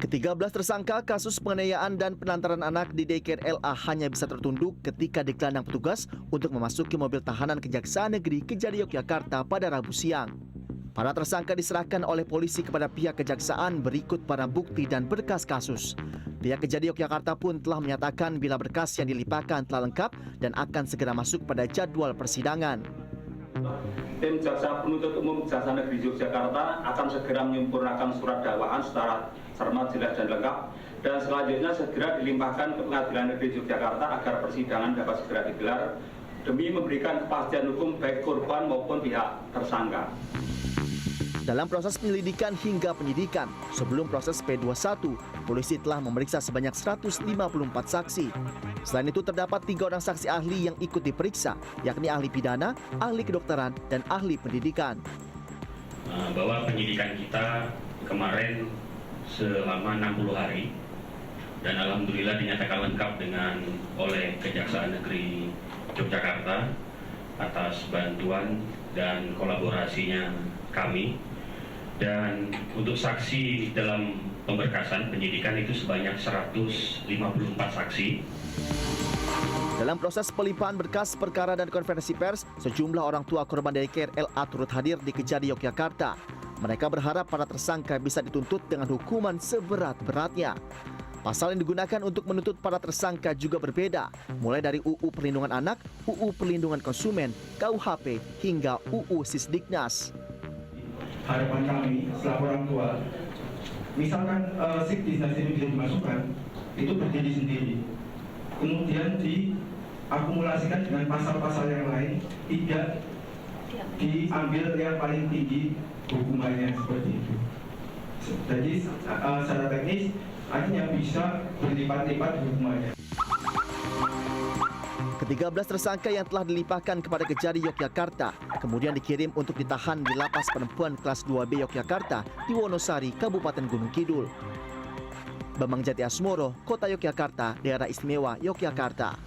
Ke-13 tersangka kasus penganiayaan dan penantaran anak di daycare LA hanya bisa tertunduk ketika digelandang petugas untuk memasuki mobil tahanan Kejaksaan Negeri Kejari Yogyakarta pada Rabu siang. Para tersangka diserahkan oleh polisi kepada pihak kejaksaan berikut barang bukti dan berkas kasus. Pihak Kejari Yogyakarta pun telah menyatakan bila berkas yang dilimpahkan telah lengkap dan akan segera masuk pada jadwal persidangan. Tim Jaksa Penuntut Umum Kejaksaan Negeri Yogyakarta akan segera menyempurnakan surat dakwaan secara cermat, jelas dan lengkap, dan selanjutnya segera dilimpahkan ke Pengadilan Negeri Yogyakarta agar persidangan dapat segera digelar demi memberikan kepastian hukum baik korban maupun pihak tersangka. Dalam proses penyelidikan hingga penyidikan, sebelum proses P21, polisi telah memeriksa sebanyak 154 saksi. Selain itu terdapat 3 orang saksi ahli yang ikut diperiksa, yakni ahli pidana, ahli kedokteran, dan ahli pendidikan. Bahwa penyidikan kita kemarin selama 60 hari, dan alhamdulillah dinyatakan lengkap oleh Kejaksaan Negeri Yogyakarta atas bantuan dan kolaborasinya kami. Dan untuk saksi dalam pemberkasan penyidikan itu sebanyak 154 saksi. Dalam proses pelimpahan berkas perkara dan konferensi pers, sejumlah orang tua korban daycare LA turut hadir di Kejari Yogyakarta. Mereka berharap para tersangka bisa dituntut dengan hukuman seberat-beratnya. Pasal yang digunakan untuk menuntut para tersangka juga berbeda, mulai dari UU Perlindungan Anak, UU Perlindungan Konsumen, KUHP, hingga UU Sisdiknas. Harapan kami selaku orang tua, misalkan Sisdiknas ini bisa dimasukkan, itu berdiri sendiri, kemudian diakumulasikan dengan pasal-pasal yang lain, tidak diambil yang paling tinggi hukumannya seperti itu. Jadi secara teknis akhirnya bisa berlipat-lipat hukumannya. Ke-13 tersangka yang telah dilimpahkan kepada Kejari Yogyakarta kemudian dikirim untuk ditahan di Lapas Perempuan Kelas 2B Yogyakarta di Wonosari, Kabupaten Gunung Kidul. Bambang Jati Asmoro, Kota Yogyakarta, Daerah Istimewa Yogyakarta.